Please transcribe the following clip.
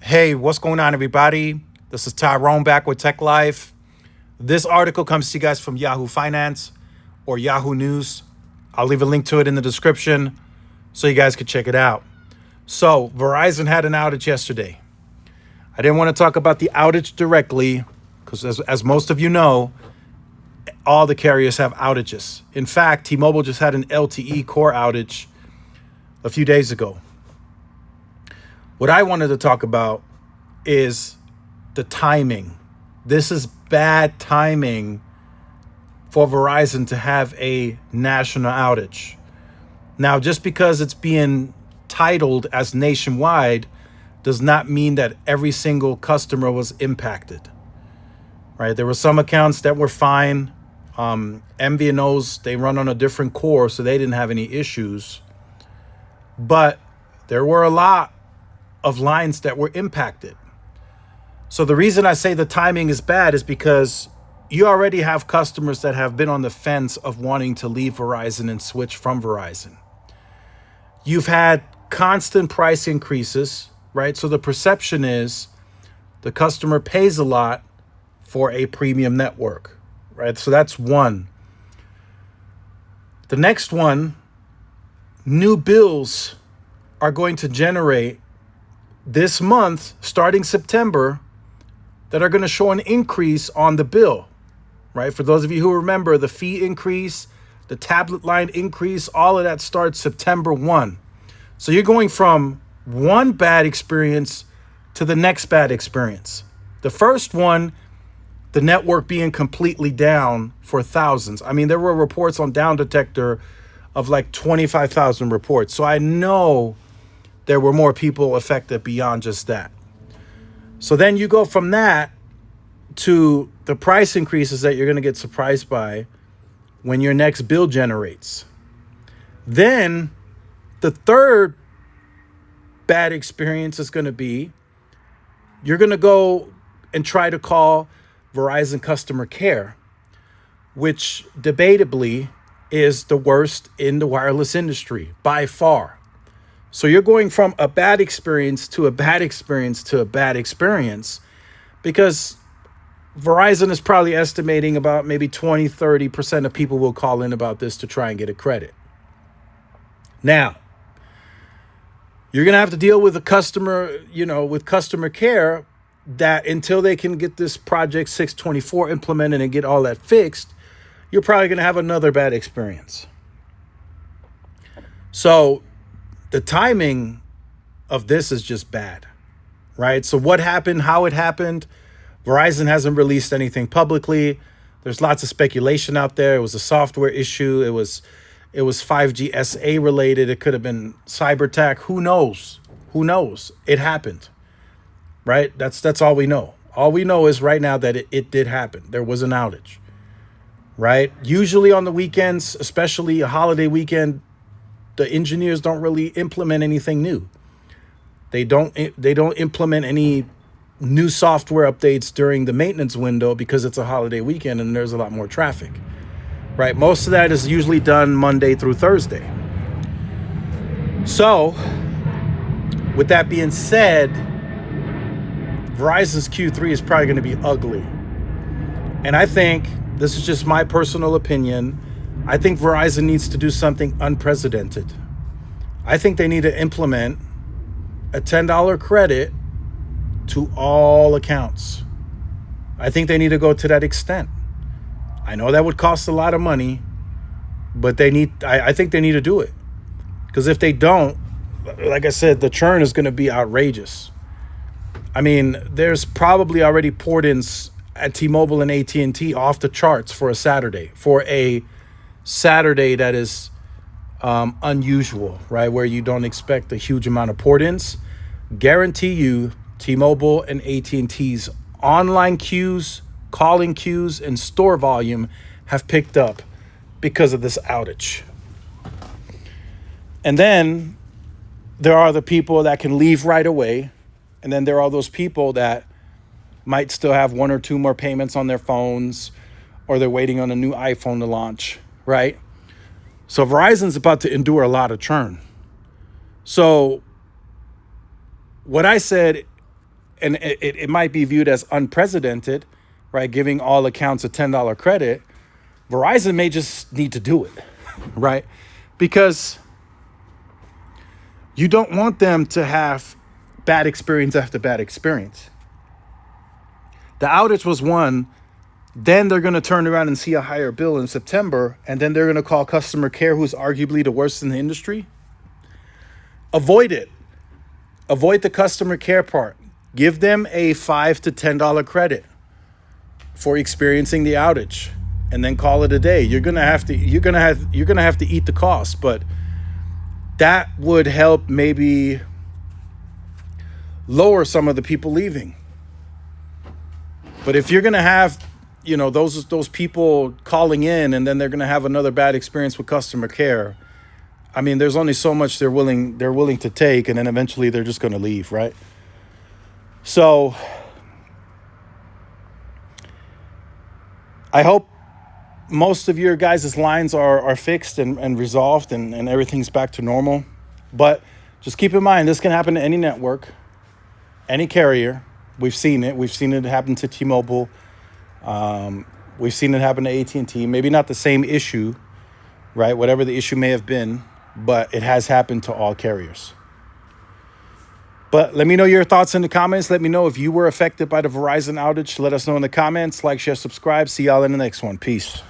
Hey, what's going on, everybody? This is Tyrone back with Tech Life. This article comes to you guys from Yahoo Finance or Yahoo News. I'll leave a link to it in the description so you guys can check it out. So, Verizon had an outage yesterday. I didn't want to talk about the outage directly because, as most of you know, all the carriers have outages. In fact, T-Mobile just had an LTE core outage a few days ago. What I wanted to talk about is the timing. This is bad timing for Verizon to have a national outage. Now, just because it's being titled as nationwide does not mean that every single customer was impacted, right? There were some accounts that were fine. MVNOs, they run on a different core, so they didn't have any issues. But there were a lot of lines that were impacted. So the reason I say the timing is bad is because you already have customers that have been on the fence of wanting to leave Verizon and switch from Verizon. You've had constant price increases, right? So the perception is the customer pays a lot for a premium network, right? So that's one. The next one, new bills are going to generate this month, starting September, that are going to show an increase on the bill, right? For those of you who remember, the fee increase, the tablet line increase, all of that starts September 1. So you're going from one bad experience to the next bad experience. The first one, the network being completely down for thousands. I mean, there were reports on Down Detector of like 25,000 reports. So I know there were more people affected beyond just that. So then you go from that to the price increases that you're going to get surprised by when your next bill generates. Then the third bad experience is going to be you're going to go and try to call Verizon customer care, which debatably is the worst in the wireless industry by far. So you're going from a bad experience to a bad experience to a bad experience because Verizon is probably estimating about maybe 20-30% of people will call in about this to try and get a credit. Now, you're going to have to deal with a customer, with customer care that until they can get this Project 624 implemented and get all that fixed, you're probably going to have another bad experience. So the timing of this is just bad, right? So what happened, how it happened, Verizon hasn't released anything publicly. There's lots of speculation out there. It was a software issue. It was 5G SA related. It could have been cyber attack. Who knows? It happened, right? That's all we know. All we know is right now that it did happen. There was an outage, right? Usually on the weekends, especially a holiday weekend, the engineers don't really implement anything new. They don't implement any new software updates during the maintenance window because it's a holiday weekend and there's a lot more traffic, right? Most of that is usually done Monday through Thursday. So, with that being said, Verizon's Q3 is probably going to be ugly. And I think, this is just my personal opinion, I think Verizon needs to do something unprecedented. I think they need to implement a $10 credit to all accounts. I think they need to go to that extent. I know that would cost a lot of money, but I think they need to do it. Because if they don't, like I said, the churn is going to be outrageous. I mean, there's probably already port-ins at T-Mobile and AT&T off the charts for a Saturday that is unusual, right? Where you don't expect a huge amount of port-ins. Guarantee you, T-Mobile and AT&T's online queues, calling queues, and store volume have picked up because of this outage. And then there are the people that can leave right away. And then there are those people that might still have one or two more payments on their phones, or they're waiting on a new iPhone to launch, right? So Verizon's about to endure a lot of churn. So what I said and it might be viewed as unprecedented, right? Giving all accounts a $10 credit. Verizon may just need to do it, right? Because you don't want them to have bad experience after bad experience. The outage was one. Then they're going to turn around and see a higher bill in September, and then they're going to call customer care, who's arguably the worst in the industry. Avoid it. Avoid the customer care part. Give them a $5 to $10 credit for experiencing the outage, and then call it a day. You're gonna have to eat the cost, but that would help maybe lower some of the people leaving. But if you're gonna have, those people calling in, and then they're gonna have another bad experience with customer care, I mean, there's only so much they're willing to take, and then eventually they're just gonna leave, right? So I hope most of your guys' lines are fixed and resolved, and everything's back to normal. But just keep in mind, this can happen to any network, any carrier. We've seen it. We've seen it happen to T-Mobile. We've seen it happen to AT&T. Maybe not the same issue, right? Whatever the issue may have been, but it has happened to all carriers. But let me know your thoughts in the comments. Let me know if you were affected by the Verizon outage. Let us know in the comments. Like, share, subscribe. See y'all in the next one. Peace.